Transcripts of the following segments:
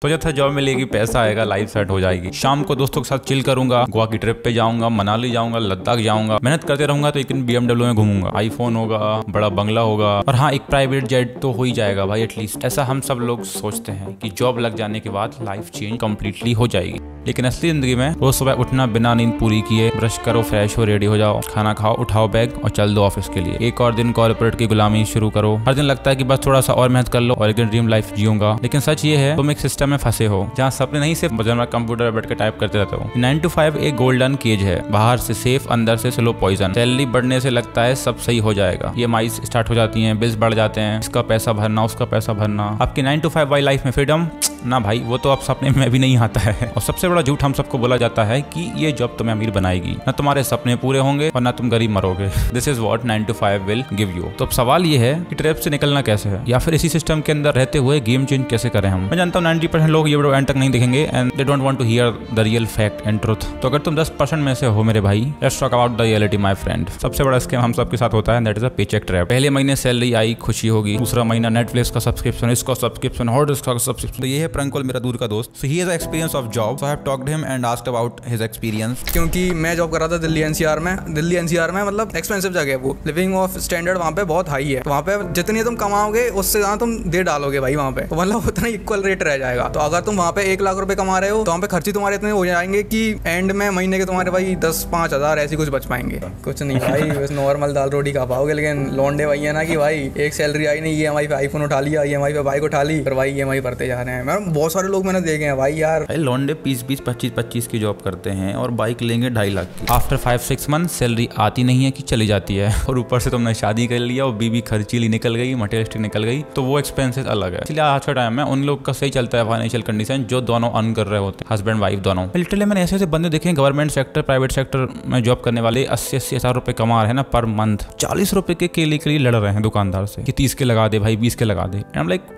तो जब जॉब मिलेगी, पैसा आएगा, लाइफ सेट हो जाएगी। शाम को दोस्तों के साथ चिल करूंगा, गोवा की ट्रिप पे जाऊंगा, मनाली जाऊंगा, लद्दाख जाऊंगा, मेहनत करते रहूंगा तो एक दिन BMW में घूमूंगा, आईफोन होगा, बड़ा बंगला होगा और हाँ एक प्राइवेट जेट तो हो ही जाएगा भाई एटलीस्ट। ऐसा हम सब लोग सोचते हैं कि जॉब लग जाने के बाद लाइफ चेंज कंप्लीटली हो जाएगी, लेकिन असली जिंदगी में रोज सुबह उठना बिना नींद पूरी किए, ब्रश करो, फ्रेश हो, रेडी हो जाओ, खाना खाओ, उठाओ बैग और चल दो ऑफिस के लिए। एक और दिन कॉर्पोरेट की गुलामी शुरू करो। हर दिन लगता है कि बस थोड़ा सा और मेहनत कर लो और एक दिन ड्रीम लाइफ जियूंगा, लेकिन सच ये है तुम एक सिस्टम में फंसे हो जहाँ सपने नहीं सिर्फ कंप्यूटर पर बैठ के टाइप करते रहते हो। 9 to 5 एक गोल्डन केज है, बाहर से सेफ, अंदर से स्लो पॉइजन। सैलरी बढ़ने से लगता है सब सही हो जाएगा, EMI स्टार्ट हो जाती हैं, बिल्स बढ़ जाते हैं, इसका पैसा भरना, उसका पैसा भरना। आपकी 9 to 5 वाली लाइफ में फ्रीडम ना भाई, वो तो आप सपने में भी नहीं आता है। और सबसे बड़ा झूठ हम सबको बोला जाता है कि ये जॉब तुम्हें अमीर बनाएगी, ना तुम्हारे सपने पूरे होंगे और ना तुम गरीब मरोगे। This is what 9 to 5 will give you. तो अब सवाल ये है कि ट्रैप से निकलना कैसे है, या फिर इसी सिस्टम के अंदर रहते हुए गेम चेंज कैसे करें हम। मैं जानता हूँ 90% लोग ये वीडियो एंड तक नहीं देखेंगे and they don't want to hear the real fact and truth. तो अगर तुम 10% में से हो मेरे भाई, let's talk about the reality my friend. सबसे बड़ा स्कैम हम सबके साथ होता है, that is a paycheck trap. पहले महीने सैलरी आई, खुशी होगी, दूसरा महीना नेटफ्लिक्स का सब्सक्रिप्शन, इसका सब्सक्रिप्शन, हॉटस्टार का सब्सक्रिप्शन। तो ये है प्रंकुल, मेरा दूर का दोस्त। So he has experience of job. So I have talked to him and asked about his experience. क्योंकि मैं जॉब कर रहा था दिल्ली NCR में मतलब एक्सपेंसिव जगह है वो। लिविंग ऑफ स्टैंडर्ड वहाँ पे बहुत हाई है, तो वहाँ पे जितनी तुम कमाओगे उससे ज़्यादा तुम दे डालोगे भाई वहाँ पे, तो मतलब उतना इक्वल रेट रह जाएगा। तो अगर तुम वहाँ पे 1 लाख रुपए कमा रहे हो तो वहाँ पे खर्चे तुम्हारे इतने हो जाएंगे कि एंड में महीने के तुम्हारे भाई 10-5 हज़ार ऐसी कुछ बच पाएंगे। कुछ नहीं भाई, बस नॉर्मल दाल रोटी खा पाओगे। लेकिन लौंडे भाई है ना कि भाई एक सैलरी आई नहीं, EMI पे आईफोन उठा लिया, EMI पे बाइक उठा ली, फिर भाई EMI भरते जा रहे हैं। मैं बहुत सारे लोग मैंने देखे हैं भाई यार, लौंडे 20-20, 25-25 की जॉब करते हैं और बाइक लेंगे 2.5 लाख की। आफ्टर 5-6 मंथ सैलरी आती नहीं है कि चली जाती है, और ऊपर से तुमने शादी कर लिया और बीबी खर्चीली निकल गई, मटेरियलिस्टिक निकल गई, तो वो एक्सपेंसेस अलग है। इसलिए आज का टाइम में उन लोग का सही चलता है फाइनेंशियल कंडीशन जो दोनों अर्न कर रहे होते हैं, हस्बैंड वाइफ दोनों। लिटरली मैंने ऐसे ऐसे बंदे देखे गवर्नमेंट सेक्टर, प्राइवेट सेक्टर में जॉब करने वाले 80-80 हज़ार रुपए कमा रहे हैं ना पर मंथ। 40 रुपए के केले के लिए लड़ रहे हैं दुकानदार से कि 30 के लगा दे भाई, 20 के लगा दे। एंड लाइक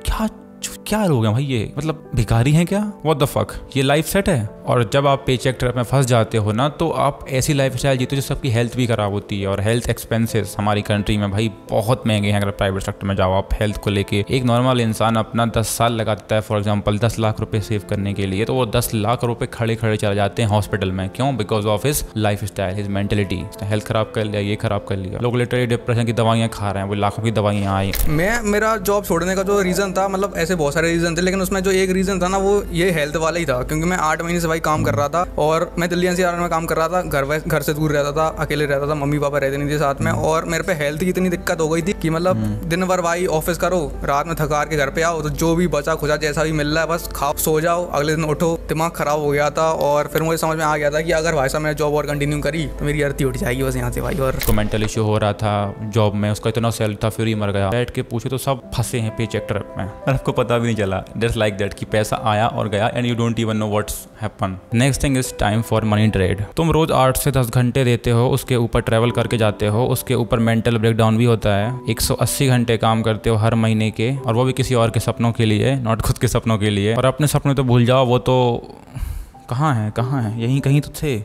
क्या लोग हैं भाई, ये मतलब भिखारी हैं क्या? व्हाट द फक, ये लाइफ सेट है? और जब आप पेचेक ट्रैप में फंस जाते हो ना, तो आप ऐसी लाइफ स्टाइल जीते हो जो सबकी हेल्थ भी खराब होती है। और हेल्थ एक्सपेंसेस हमारी कंट्री में भाई बहुत महंगे हैं। अगर प्राइवेट सेक्टर में जाओ आप हेल्थ को लेके, एक नॉर्मल इंसान अपना 10 साल लगा देता है फॉर एग्जाम्पल 10 लाख रुपए सेव करने के लिए, तो वो 10 लाख रुपए खड़े खड़े चले जाते हैं हॉस्पिटल में। क्यों? Because of his life style, his mentality. Health खराब कर लिया, ये खराब कर लिया, लोग लिटरली डिप्रेशन की दवाइयाँ खा रहे हैं, वो लाखों की दवाइयाँ आई। मेरा जॉब छोड़ने का जो रीजन था, मतलब ऐसे बहुत सारे रीजन थे, लेकिन उसमें जो एक रीजन था ना वो ये हेल्थ वाला ही था। क्योंकि मैं 8 महीने से भाई काम कर रहा था और मैं दिल्ली NCR में काम कर रहा था, घर से दूर रहता था, अकेले रहता था, मम्मी पापा रहते नहीं थे साथ में, और मेरे पे हेल्थ की इतनी दिक्कत हो गई थी कि मतलब दिन भर भाई ऑफिस करो, रात में थका के घर पे आओ, तो जो भी बचा खुचा जैसा भी मिल रहा है बस खाओ सो जाओ, अगले दिन उठो। दिमाग खराब हो गया था और फिर मुझे समझ में आ गया था कि अगर भाई साहब मैं जॉब और कंटिन्यू करी तो मेरी अर्थी उठ जाएगी बस यहाँ से भाई। और उसको मेंटल इश्यू हो रहा था जॉब में, उसका इतना सेल था, फिर ही मर गया। बैठ के पूछे तो सब फंसे हैं पेचेक ट्रैप में और आपको पता भी नहीं चला। जस्ट लाइक दैट कि पैसा आया और गया and you don't even know what's happen. Next thing is time for money trade. तुम रोज 8 से 10 घंटे देते हो, उसके ऊपर ट्रैवल करके जाते हो, उसके ऊपर मेंटल ब्रेकडाउन भी होता है। 180 घंटे काम करते हो हर महीने के, और वो भी किसी और के सपनों के लिए, नॉट खुद के सपनों के लिए। और अपने सपने तो भूल जाओ, वो तो कहाँ है, यहीं कहीं तो थे,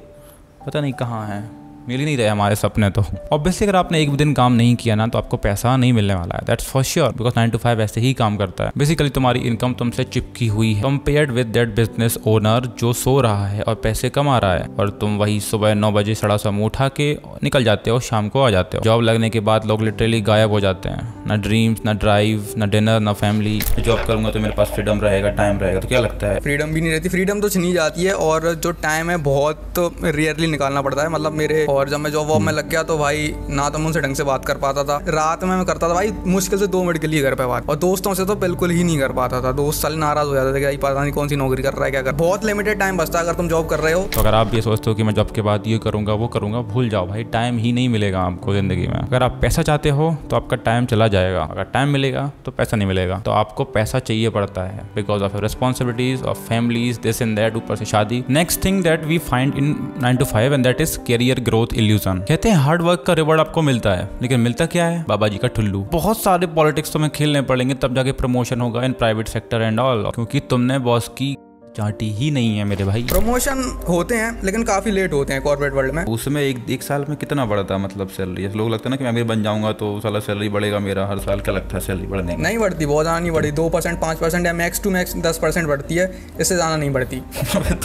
पता नहीं कहाँ है, मिल ही नहीं रहे हमारे सपने। तो ऑब्वियसली अगर आपने एक भी दिन काम नहीं किया ना तो आपको पैसा नहीं मिलने वाला है, that's for sure, because 9 to 5 ऐसे ही काम करता है। बेसिकली तुम्हारी इनकम तुमसे चिपकी हुई है, compared with that business owner जो सो रहा है और पैसे कमा रहा है, और तुम वही सुबह 9 बजे सड़ा सा मुंह उठा के निकल जाते हो, शाम को आ जाते हो। जॉब लगने के बाद लोग लिटरली गायब हो जाते हैं, ना ड्रीम्स, ना ड्राइव, ना डिनर, ना फैमिली। जॉब करूंगा तो मेरे पास फ्रीडम रहेगा, टाइम रहेगा, तो क्या लगता है फ्रीडम भी नहीं रहती। फ्रीडम तो छीनी जाती है और जो टाइम है बहुत रेयरली निकालना पड़ता है। मतलब मेरे, और जब मैं जॉब में लग गया तो भाई ना तो मैं उनसे ढंग से बात कर पाता था। रात में मैं करता था भाई मुश्किल से 2 मिनट के लिए घर पे बात, और दोस्तों से तो बिल्कुल ही नहीं कर पाता था। दोस्त साले नाराज हो जाते थे कि पता नहीं कौन सी नौकरी कर रहा है, क्या कर। बहुत लिमिटेड टाइम बचता है अगर तुम जॉब कर रहे हो। तो अगर आप ये सोचते हो कि मैं जॉब के बाद ये करूंगा वो करूंगा, भूल जाओ भाई, टाइम ही नहीं मिलेगा आपको जिंदगी में। अगर आप पैसा चाहते हो तो आपका टाइम चला जाएगा, अगर टाइम मिलेगा तो पैसा नहीं मिलेगा। तो आपको पैसा चाहिए पड़ता है because of responsibilities of families, this and that, ऊपर से शादी। Next thing that we find in 9 to 5 and that is career growth illusion. कहते हैं हार्ड वर्क का रिवॉर्ड आपको मिलता है, लेकिन मिलता क्या है? बाबा जी का ठुल्लू। बहुत सारे पॉलिटिक्स तुम्हें खेलने पड़ेंगे तब जाके प्रमोशन होगा in private sector and all, क्योंकि तुमने बॉस की चाटी ही नहीं है मेरे भाई। प्रमोशन होते हैं लेकिन काफी लेट होते हैं कॉर्पोरेट वर्ल्ड में। उसमें एक साल में कितना बढ़ता मतलब सैलरी? लोग लगता है ना कि मैं अमीर बन जाऊंगा तो साला सैलरी बढ़ेगा मेरा हर साल। क्या लगता है सैलरी बढ़ने? नहीं बढ़ती, बहुत ज्यादा नहीं बढ़ती, 2% 5% या मैक्स टू मैक्स 10% बढ़ती है, इससे ज्यादा नहीं बढ़ती।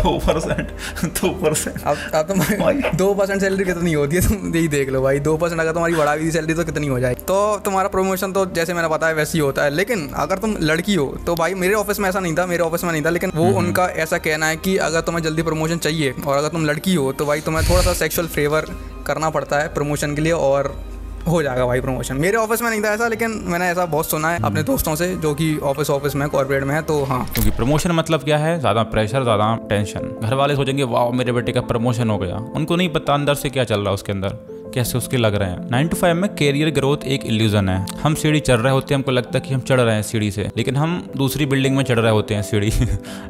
2%। अब तुम 2% सैलरी कितनी होती है तुम यही देख लो भाई। 2% अगर तुम्हारी बढ़ा हुई सैलरी तो कितनी हो जाए। तो तुम्हारा प्रमोशन तो जैसे मैंने बताया वैसे ही होता है। लेकिन अगर तुम लड़की हो तो भाई मेरे ऑफिस में ऐसा नहीं था, लेकिन वो उनका ऐसा कहना है कि अगर तुम्हें जल्दी प्रमोशन चाहिए और अगर तुम लड़की हो तो भाई तुम्हें थोड़ा सा सेक्सुअल फेवर करना पड़ता है प्रमोशन के लिए और हो जाएगा भाई प्रमोशन। मेरे ऑफिस में नहीं था ऐसा, लेकिन मैंने ऐसा बहुत सुना है अपने दोस्तों से जो कि ऑफिस में कॉर्पोरेट में है। तो हाँ, क्योंकि प्रमोशन मतलब क्या है? ज्यादा प्रेशर, ज्यादा टेंशन। घर वाले सोचेंगे वाह मेरे बेटे का प्रमोशन हो गया, उनको नहीं पता अंदर से क्या चल रहा है उसके अंदर, कैसे उसके लग रहे हैं। 9 to 5 में कैरियर ग्रोथ एक इल्यूजन है। हम सीढ़ी चढ़ रहे होते हैं, हमको लगता है कि हम चढ़ रहे हैं सीढ़ी से, लेकिन हम दूसरी बिल्डिंग में चढ़ रहे होते हैं सीढ़ी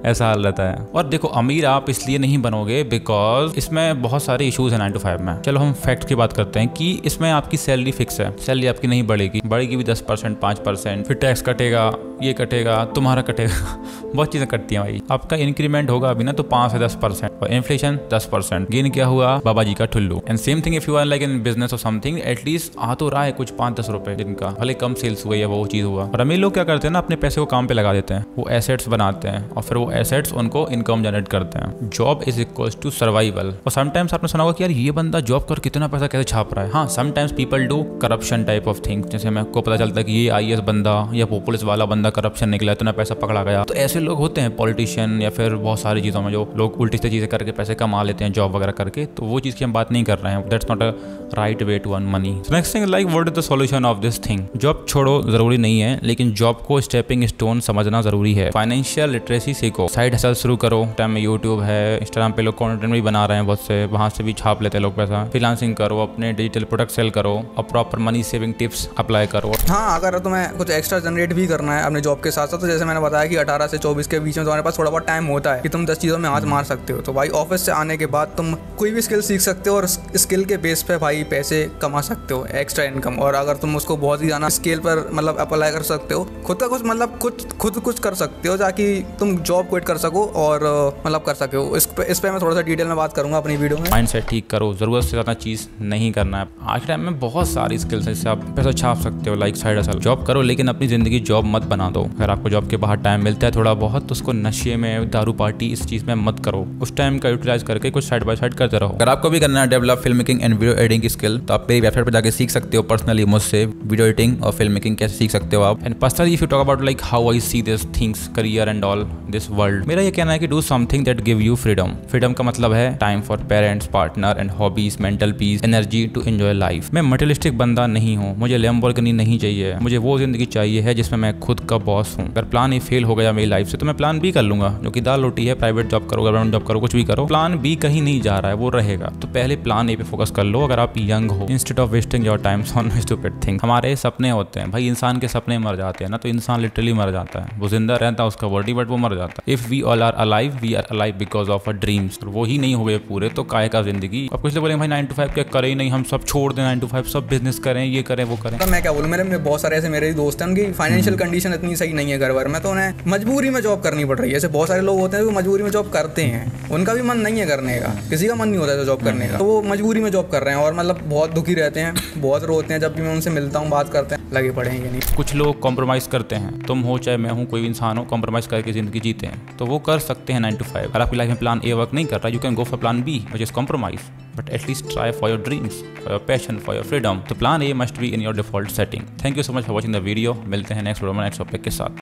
ऐसा हाल रहता है। और देखो अमीर आप इसलिए नहीं बनोगे बिकॉज इसमें बहुत सारे इश्यूज हैं 9 to 5 में। चलो हम फैक्ट की बात करते हैं कि इसमें आपकी सैलरी फिक्स है, सैलरी आपकी नहीं बढ़ेगी भी 10% 5%, फिर टैक्स कटेगा, ये कटेगा, तुम्हारा कटेगा बहुत चीजें कटती हैं भाई। आपका इंक्रीमेंट होगा अभी ना तो 5 से 10% और इन्फ्लेशन 10%। गेन क्या हुआ? बाबा जी का ठुल्लू। And same thing if you are like in business or something, at least आ तो रहा है कुछ 5-10 रुपए दिन का, भले कम सेल्स हुआ या वो चीज हुआ। और अमीर लोग क्या करते हैं ना, अपने पैसे को काम पे लगा देते हैं, वो एसेट्स बनाते हैं और फिर वो एसेट्स उनको इनकम जनरेट करते हैं। Job is equals to survival. और समटाइम्स आपने सुना होगा कि यार ये बंदा जॉब कर कितना पैसा कैसे छाप रहा है। हाँ, sometimes people do corruption type of thing, जैसे मेरे को पता चलता है कि ये IAS बंदा या पुलिस वाला बंदा करप्शन निकला, इतना पैसा पकड़ा गया। तो ऐसे लोग होते हैं पॉलिटिशियन या फिर बहुत सारी चीजों में जो लोग उल्टी से चीजें करके पैसे कमा लेते हैं जॉब वगैरह करके। तो वो चीज की हम बात नहीं कर रहे हैं। That's not a right way to earn money. Next thing like what is the solution of this thing? Job छोड़ो जरूरी नहीं है, लेकिन जॉब को स्टेपिंग स्टोन समझना जरूरी है। फाइनेंशियल लिटरेसी सीखो, साइड हसल शुरू करो। टाइम में यूट्यूब है, इंस्टाग्राम पे लोग कंटेंट भी बना रहे हैं बहुत से, वहां से भी छाप लेते हैं लोग पैसा। फ्रीलांसिंग करो, अपने डिजिटल प्रोडक्ट सेल करो और proper money saving tips apply करो। हाँ, अगर तुम्हें कुछ एक्स्ट्रा जनरेट भी करना है अपने जॉब के साथ साथ, तो जैसे मैंने बताया कि 18 से 24 के बीच में तुम्हारे पास थोड़ा बहुत टाइम होता है कि तुम 10 चीज़ों में हाथ मार सकते हो। तो भाई ऑफिस से आने के बाद तुम कोई भी स्किल सीख सकते हो और स्किल के बेस पे भाई पैसे कमा सकते हो, एक्स्ट्रा इनकम। और अगर तुम उसको बहुत ही ज़्यादा स्केल पर मतलब अप्लाई कर सकते हो, खुद का कुछ मतलब खुद कुछ कर सकते हो ताकि तुम जॉब क्विट कर सको और मतलब कर सको। इस पे मैं थोड़ा सा डिटेल में बात करूंगा अपनी वीडियो में। माइंड सेट ठीक करो, जरूरत से ज़्यादा चीज़ नहीं करना है। आज के टाइम में बहुत सारी स्किल्स हैं जिससे आप पैसा छाप सकते हो। लाइक साइड हसल, जॉब करो लेकिन अपनी ज़िंदगी जॉब मत बना दो। अगर आपको जॉब के बाहर टाइम मिलता है थोड़ा बहुत, तो उसको नशे में, दारू पार्टी, इस चीज़ में मत करो। उस टाइम का यूटिलाइज करके कुछ साइड बाय साइड करते रहो। अगर आपको भी करना है develop film making and video editing की स्किल, तो आप मेरी वेबसाइट पर जाकर सीख सकते हो पर्सनली मुझसे वीडियो एडिटिंग और फिल्म मेकिंग कैसे सीख सकते हो आप। And personally if you talk about like how I see this things, career and all this world, मेरा ये कहना है कि do something that give you freedom. Freedom का मतलब है time for parents, partner and hobbies, mental peace, energy to enjoy life. मैं materialistic बंदा नहीं हूँ, मुझे लैम्बोर्गिनी नहीं चाहिए, मुझे वो जिंदगी चाहिए है जिसमें मैं खुद का बॉस हूँ। अगर प्लान ए फेल हो गया मेरी लाइफ से तो मैं प्लान बी कर लूंगा, जो कि दाल रोटी है। प्राइवेट जॉब करो, गवर्नमेंट जॉब करो, कुछ भी करो, प्लान बी कहीं नहीं जा रहा है, वो रहेगा। तो पहले प्लान ए पे फोकस कर लो अगर आप यंग हो, instead of wasting your time on stupid thing. हमारे सपने होते हैं भाई, इंसान के सपने मर जाते हैं ना, तो इंसान लिटरली मर जाता है। वो जिंदा रहता है उसका बॉडी, बट वो मर जाता है। If we all are alive, we are alive because of a dreams. वो ही नहीं हो गए पूरे तो काहे का जिंदगी। अब कुछ लोग बोलेंगे भाई 9 to 5 क्या करें ही नहीं, हम सब छोड़ दें 9 to 5, सब बिजनेस करें, ये करें वो करें। तो मैं क्या बोलूँ, मेरे बहुत सारे ऐसे मेरे दोस्त हैं, उनकी फाइनेंशियल कंडीशन इतनी सही नहीं है घर भर में, तो उन्हें मजबूरी में जॉब करनी पड़ रही है। ऐसे बहुत सारे लोग होते हैं जो मजबूरी में जॉब करते हैं, उनका भी मन नहीं है करने का, किसी का मन नहीं होता है जॉब करने का, तो वो मजबूरी में जॉब कर रहे हैं और मतलब बहुत दुखी रहते हैं, बहुत रोते हैं। जब भी मैं उनसे मिलता हूँ, बात करते हैं, लगे पड़े हैं नहीं। कुछ लोग कॉम्प्रोमाइज करते हैं, तुम हो चाहे मैं हूँ, कोई भी इंसान हो, कॉम्प्रोमाइज करके जिंदगी जीते हैं, तो वो कर सकते हैं 9 to 5। अगर आपकी लाइफ में प्लान ए वर्क नहीं कर रहा, you can go for plan B which is compromise, but at least try for your dreams, for your passion, for your freedom. तो plan A must be in your default setting. Thank you so much for watching the video. मिलते हैं next video में next topic के साथ।